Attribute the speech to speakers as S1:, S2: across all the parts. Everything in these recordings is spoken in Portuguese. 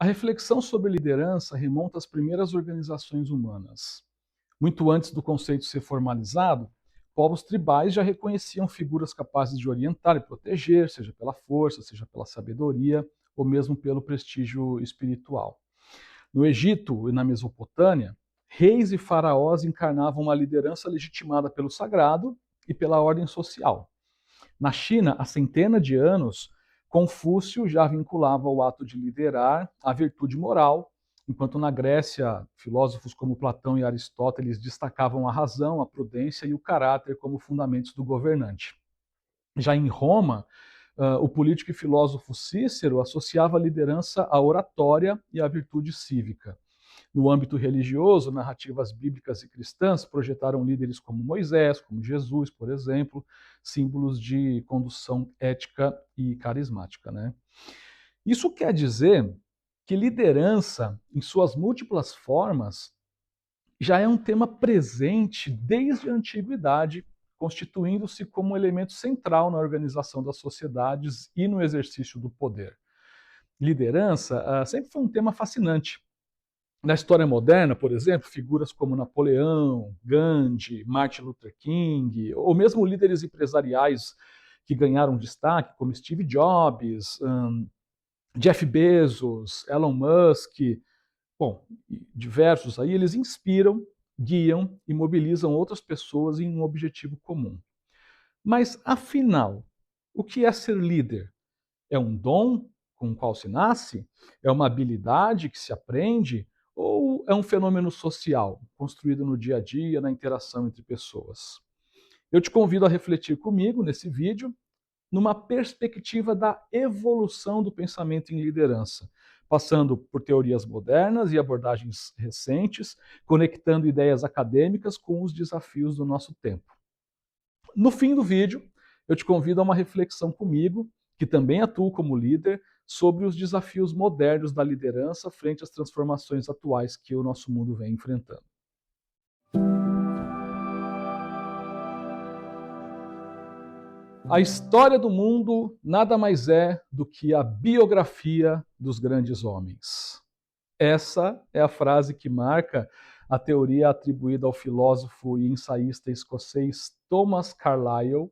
S1: reflexão sobre liderança remonta às primeiras organizações humanas. Muito antes do conceito ser formalizado, povos tribais já reconheciam figuras capazes de orientar e proteger, seja pela força, seja pela sabedoria, ou mesmo pelo prestígio espiritual. No Egito e na Mesopotâmia, reis e faraós encarnavam uma liderança legitimada pelo sagrado e pela ordem social. Na China, há centenas de anos, Confúcio já vinculava o ato de liderar à virtude moral, enquanto na Grécia, filósofos como Platão e Aristóteles destacavam a razão, a prudência e o caráter como fundamentos do governante. Já em Roma, o político e filósofo Cícero associava a liderança à oratória e à virtude cívica. No âmbito religioso, narrativas bíblicas e cristãs projetaram líderes como Moisés, como Jesus, por exemplo, símbolos de condução ética e carismática, né? Isso quer dizer que liderança, em suas múltiplas formas, já é um tema presente desde a antiguidade, constituindo-se como um elemento central na organização das sociedades e no exercício do poder. Liderança sempre foi um tema fascinante. Na história moderna, por exemplo, figuras como Napoleão, Gandhi, Martin Luther King, ou mesmo líderes empresariais que ganharam destaque, como Steve Jobs, Jeff Bezos, Elon Musk, bom, diversos aí, eles inspiram, guiam e mobilizam outras pessoas em um objetivo comum. Mas, afinal, o que é ser líder? É um dom com o qual se nasce? É uma habilidade que se aprende? Ou é um fenômeno social, construído no dia a dia, na interação entre pessoas? Eu te convido a refletir comigo nesse vídeo, numa perspectiva da evolução do pensamento em liderança, passando por teorias modernas e abordagens recentes, conectando ideias acadêmicas com os desafios do nosso tempo. No fim do vídeo, eu te convido a uma reflexão comigo, que também atuo como líder, sobre os desafios modernos da liderança frente às transformações atuais que o nosso mundo vem enfrentando. A história do mundo nada mais é do que a biografia dos grandes homens. Essa é a frase que marca a teoria atribuída ao filósofo e ensaísta escocês Thomas Carlyle,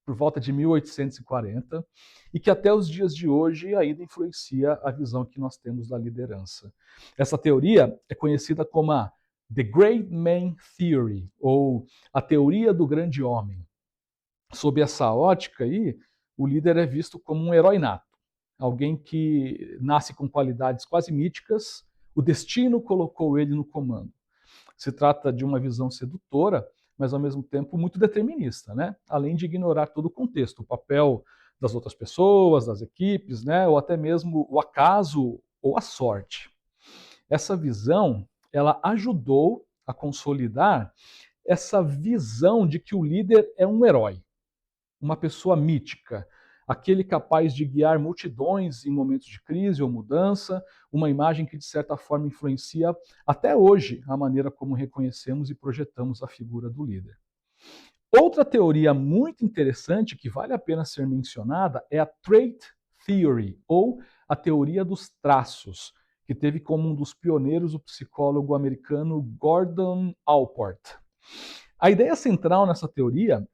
S1: por volta de 1840, e que até os dias de hoje ainda influencia a visão que nós temos da liderança. Essa teoria é conhecida como a The Great Man Theory, ou a teoria do grande homem. Sob essa ótica aí, o líder é visto como um herói nato, alguém que nasce com qualidades quase míticas, o destino colocou ele no comando. Se trata de uma visão sedutora, mas ao mesmo tempo muito determinista, né? Além de ignorar todo o contexto, o papel das outras pessoas, das equipes, né? Ou até mesmo o acaso ou a sorte. Essa visão, ela ajudou a consolidar essa visão de que o líder é um herói, uma pessoa mítica, aquele capaz de guiar multidões em momentos de crise ou mudança, uma imagem que de certa forma influencia até hoje a maneira como reconhecemos e projetamos a figura do líder. Outra teoria muito interessante que vale a pena ser mencionada é a Trait Theory, ou a teoria dos traços, que teve como um dos pioneiros o psicólogo americano Gordon Allport. A ideia central nessa teoria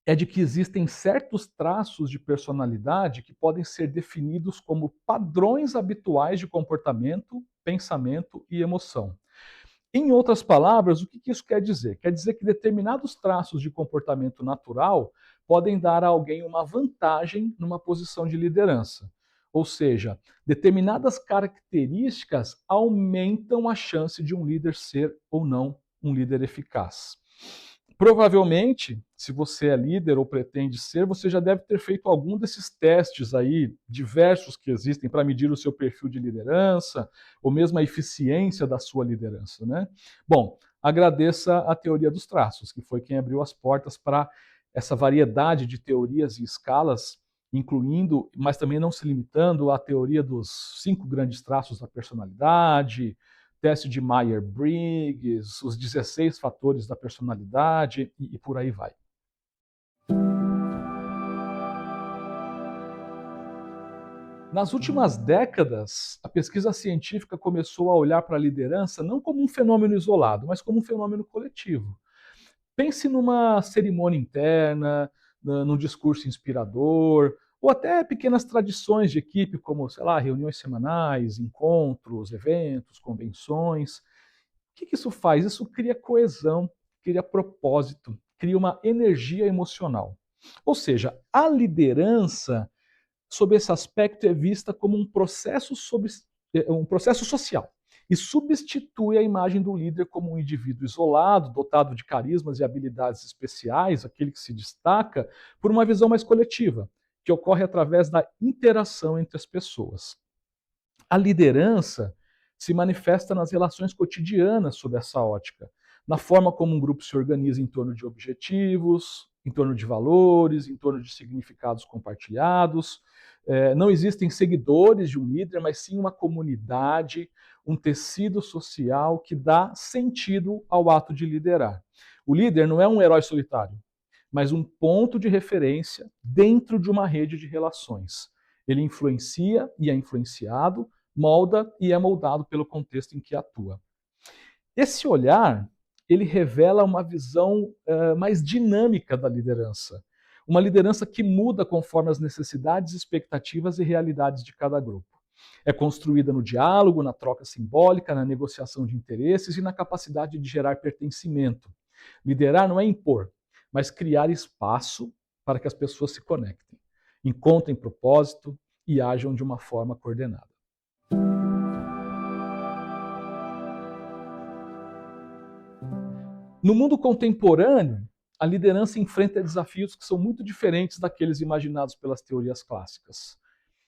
S1: é de que existem certos traços de personalidade que podem ser definidos como padrões habituais de comportamento, pensamento e emoção. Em outras palavras, o que isso quer dizer? Quer dizer que determinados traços de comportamento natural podem dar a alguém uma vantagem numa posição de liderança. Ou seja, determinadas características aumentam a chance de um líder ser ou não um líder eficaz. Provavelmente, se você é líder ou pretende ser, você já deve ter feito algum desses testes aí, diversos que existem, para medir o seu perfil de liderança, ou mesmo a eficiência da sua liderança, né? Bom, agradeça a teoria dos traços, que foi quem abriu as portas para essa variedade de teorias e escalas, incluindo, mas também não se limitando à teoria dos 5 grandes traços da personalidade, teste de Myers-Briggs, os 16 fatores da personalidade e por aí vai. Nas últimas décadas, a pesquisa científica começou a olhar para a liderança não como um fenômeno isolado, mas como um fenômeno coletivo. Pense numa cerimônia interna, num discurso inspirador, ou até pequenas tradições de equipe, como, sei lá, reuniões semanais, encontros, eventos, convenções. O que isso faz? Isso cria coesão, cria propósito, cria uma energia emocional. Ou seja, a liderança, sob esse aspecto, é vista como um processo social e substitui a imagem do líder como um indivíduo isolado, dotado de carismas e habilidades especiais, aquele que se destaca, por uma visão mais coletiva, que ocorre através da interação entre as pessoas. A liderança se manifesta nas relações cotidianas sob essa ótica, na forma como um grupo se organiza em torno de objetivos, em torno de valores, em torno de significados compartilhados. Não existem seguidores de um líder, mas sim uma comunidade, um tecido social que dá sentido ao ato de liderar. O líder não é um herói solitário, mas um ponto de referência dentro de uma rede de relações. Ele influencia e é influenciado, molda e é moldado pelo contexto em que atua. Esse olhar, ele revela uma visão mais dinâmica da liderança. Uma liderança que muda conforme as necessidades, expectativas e realidades de cada grupo. É construída no diálogo, na troca simbólica, na negociação de interesses e na capacidade de gerar pertencimento. Liderar não é impor, mas criar espaço para que as pessoas se conectem, encontrem propósito e ajam de uma forma coordenada. No mundo contemporâneo, a liderança enfrenta desafios que são muito diferentes daqueles imaginados pelas teorias clássicas.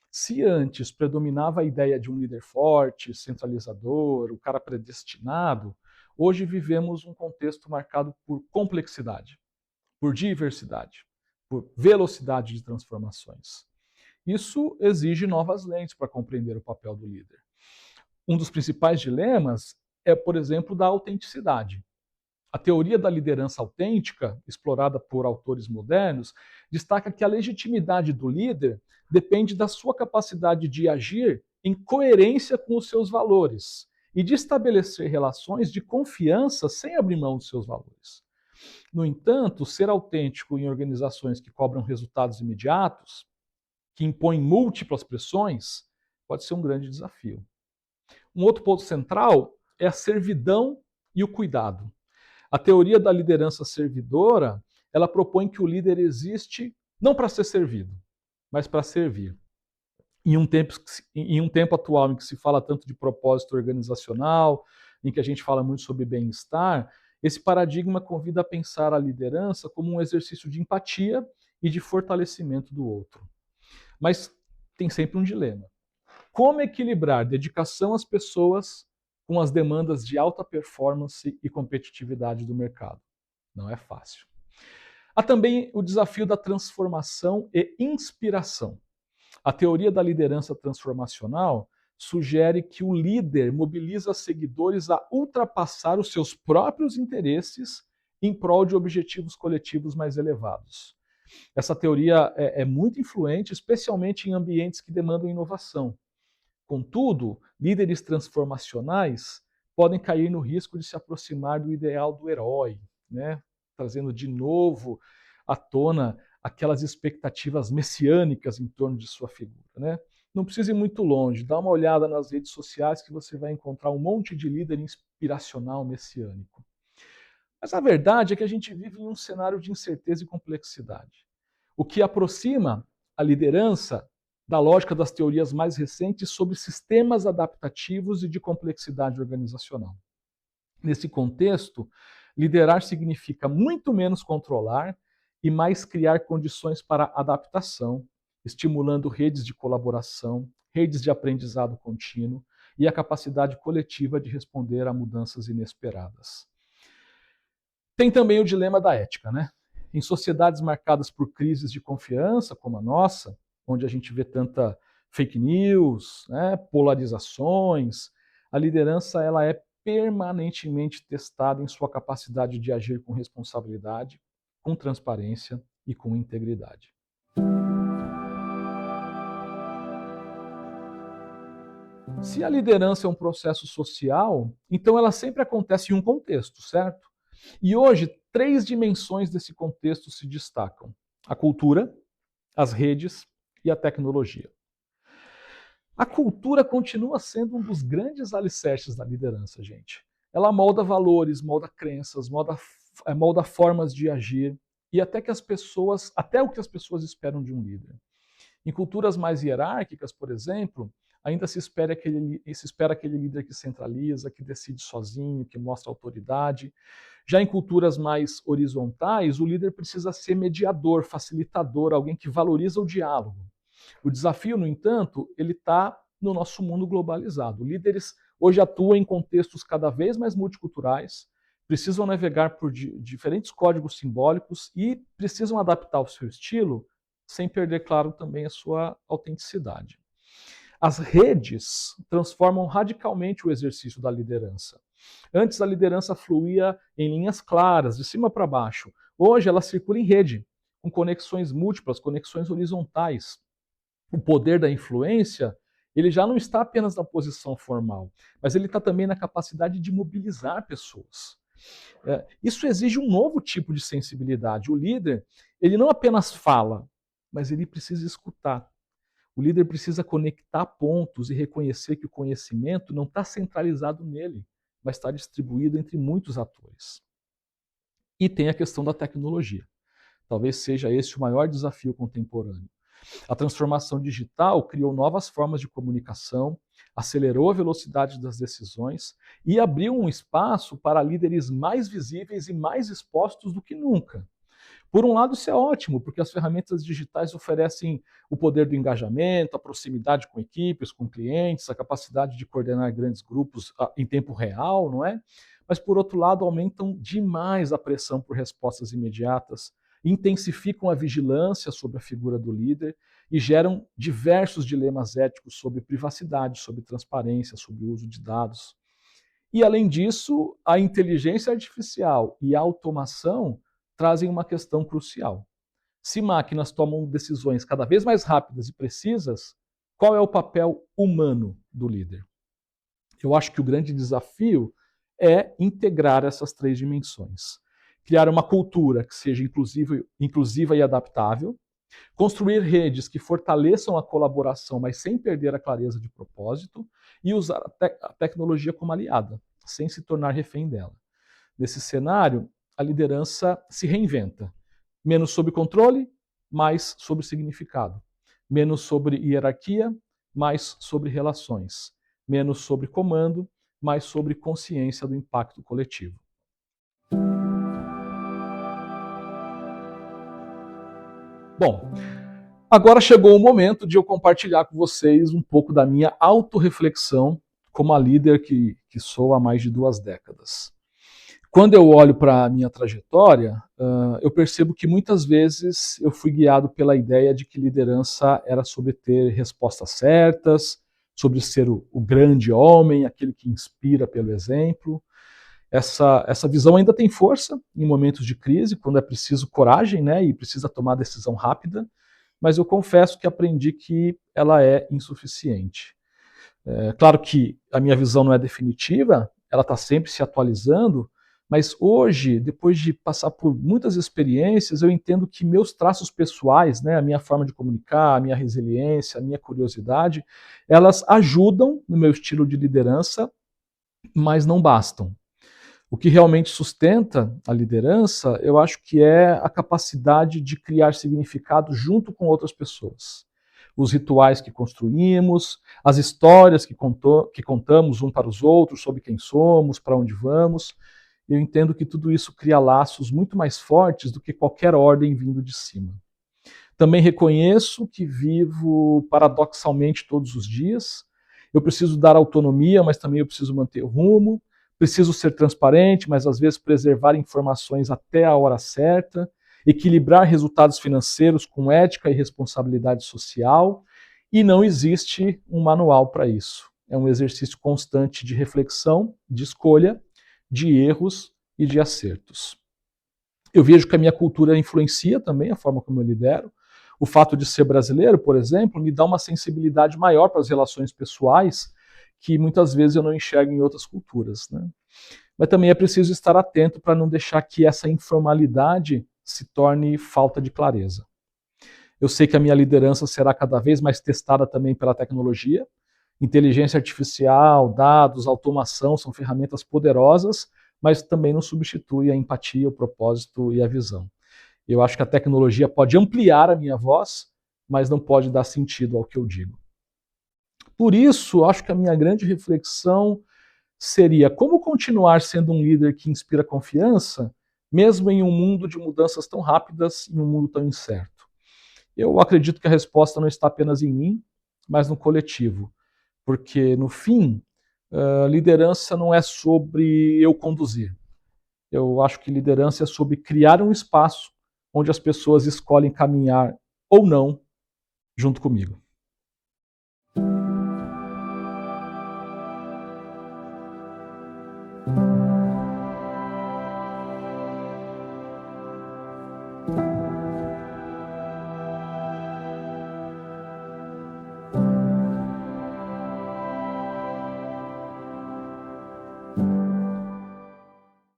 S1: Se antes predominava a ideia de um líder forte, centralizador, o cara predestinado, hoje vivemos um contexto marcado por complexidade, por diversidade, por velocidade de transformações. Isso exige novas lentes para compreender o papel do líder. Um dos principais dilemas é, por exemplo, da autenticidade. A teoria da liderança autêntica, explorada por autores modernos, destaca que a legitimidade do líder depende da sua capacidade de agir em coerência com os seus valores e de estabelecer relações de confiança sem abrir mão dos seus valores. No entanto, ser autêntico em organizações que cobram resultados imediatos, que impõem múltiplas pressões, pode ser um grande desafio. Um outro ponto central é a servidão e o cuidado. A teoria da liderança servidora, ela propõe que o líder existe não para ser servido, mas para servir. Em um tempo atual em que se fala tanto de propósito organizacional, em que a gente fala muito sobre bem-estar, esse paradigma convida a pensar a liderança como um exercício de empatia e de fortalecimento do outro. Mas tem sempre um dilema. Como equilibrar dedicação às pessoas com as demandas de alta performance e competitividade do mercado? Não é fácil. Há também o desafio da transformação e inspiração. A teoria da liderança transformacional sugere que o líder mobiliza seguidores a ultrapassar os seus próprios interesses em prol de objetivos coletivos mais elevados. Essa teoria é muito influente, especialmente em ambientes que demandam inovação. Contudo, líderes transformacionais podem cair no risco de se aproximar do ideal do herói, né? Trazendo de novo à tona aquelas expectativas messiânicas em torno de sua figura. Né? Não precisa ir muito longe, dá uma olhada nas redes sociais que você vai encontrar um monte de líder inspiracional messiânico. Mas a verdade é que a gente vive em um cenário de incerteza e complexidade. O que aproxima a liderança da lógica das teorias mais recentes sobre sistemas adaptativos e de complexidade organizacional. Nesse contexto, liderar significa muito menos controlar e mais criar condições para adaptação, estimulando redes de colaboração, redes de aprendizado contínuo e a capacidade coletiva de responder a mudanças inesperadas. Tem também o dilema da ética, né? Em sociedades marcadas por crises de confiança, como a nossa, onde a gente vê tanta fake news, né, polarizações, a liderança ela é permanentemente testada em sua capacidade de agir com responsabilidade, com transparência e com integridade. Se a liderança é um processo social, então ela sempre acontece em um contexto, certo? E hoje, 3 dimensões desse contexto se destacam: a cultura, as redes e a tecnologia. A cultura continua sendo um dos grandes alicerces da liderança, gente. Ela molda valores, molda crenças, molda formas de agir e até o que as pessoas esperam de um líder. Em culturas mais hierárquicas, por exemplo, ainda se espera aquele líder que centraliza, que decide sozinho, que mostra autoridade. Já em culturas mais horizontais, o líder precisa ser mediador, facilitador, alguém que valoriza o diálogo. O desafio, no entanto, ele está no nosso mundo globalizado. Líderes hoje atuam em contextos cada vez mais multiculturais, precisam navegar por diferentes códigos simbólicos e precisam adaptar o seu estilo sem perder, claro, também a sua autenticidade. As redes transformam radicalmente o exercício da liderança. Antes a liderança fluía em linhas claras, de cima para baixo. Hoje ela circula em rede, com conexões múltiplas, conexões horizontais. O poder da influência, ele já não está apenas na posição formal, mas ele está também na capacidade de mobilizar pessoas. Isso exige um novo tipo de sensibilidade. O líder, ele não apenas fala, mas ele precisa escutar. O líder precisa conectar pontos e reconhecer que o conhecimento não está centralizado nele, mas está distribuído entre muitos atores. E tem a questão da tecnologia. Talvez seja esse o maior desafio contemporâneo. A transformação digital criou novas formas de comunicação, acelerou a velocidade das decisões e abriu um espaço para líderes mais visíveis e mais expostos do que nunca. Por um lado, isso é ótimo, porque as ferramentas digitais oferecem o poder do engajamento, a proximidade com equipes, com clientes, a capacidade de coordenar grandes grupos em tempo real, não é? Mas, por outro lado, aumentam demais a pressão por respostas imediatas, intensificam a vigilância sobre a figura do líder e geram diversos dilemas éticos sobre privacidade, sobre transparência, sobre o uso de dados. E, além disso, a inteligência artificial e a automação trazem uma questão crucial. Se máquinas tomam decisões cada vez mais rápidas e precisas, qual é o papel humano do líder? Eu acho que o grande desafio é integrar essas 3 dimensões. Criar uma cultura que seja inclusiva e adaptável, construir redes que fortaleçam a colaboração, mas sem perder a clareza de propósito, e usar a tecnologia como aliada, sem se tornar refém dela. Nesse cenário, a liderança se reinventa. Menos sob controle, mais sobre significado. Menos sobre hierarquia, mais sobre relações. Menos sobre comando, mais sobre consciência do impacto coletivo. Bom, agora chegou o momento de eu compartilhar com vocês um pouco da minha autorreflexão como a líder que sou há mais de 2 décadas. Quando eu olho para a minha trajetória, eu percebo que muitas vezes eu fui guiado pela ideia de que liderança era sobre ter respostas certas, sobre ser o grande homem, aquele que inspira pelo exemplo. Essa visão ainda tem força em momentos de crise, quando é preciso coragem, né, e precisa tomar decisão rápida, mas eu confesso que aprendi que ela é insuficiente. Claro que a minha visão não é definitiva, ela está sempre se atualizando, mas hoje, depois de passar por muitas experiências, eu entendo que meus traços pessoais, né, a minha forma de comunicar, a minha resiliência, a minha curiosidade, elas ajudam no meu estilo de liderança, mas não bastam. O que realmente sustenta a liderança, eu acho que é a capacidade de criar significado junto com outras pessoas. Os rituais que construímos, as histórias que contamos um para os outros sobre quem somos, para onde vamos. Eu entendo que tudo isso cria laços muito mais fortes do que qualquer ordem vindo de cima. Também reconheço que vivo paradoxalmente todos os dias. Eu preciso dar autonomia, mas também eu preciso manter o rumo. Preciso ser transparente, mas às vezes preservar informações até a hora certa. Equilibrar resultados financeiros com ética e responsabilidade social. E não existe um manual para isso. É um exercício constante de reflexão, de escolha, de erros e de acertos. Eu vejo que a minha cultura influencia também a forma como eu lidero. O fato de ser brasileiro, por exemplo, me dá uma sensibilidade maior para as relações pessoais, que muitas vezes eu não enxergo em outras culturas, né? Mas também é preciso estar atento para não deixar que essa informalidade se torne falta de clareza. Eu sei que a minha liderança será cada vez mais testada também pela tecnologia. Inteligência artificial, dados, automação são ferramentas poderosas, mas também não substitui a empatia, o propósito e a visão. Eu acho que a tecnologia pode ampliar a minha voz, mas não pode dar sentido ao que eu digo. Por isso, acho que a minha grande reflexão seria como continuar sendo um líder que inspira confiança, mesmo em um mundo de mudanças tão rápidas e um mundo tão incerto. Eu acredito que a resposta não está apenas em mim, mas no coletivo. Porque, no fim, liderança não é sobre eu conduzir. Eu acho que liderança é sobre criar um espaço onde as pessoas escolhem caminhar ou não junto comigo.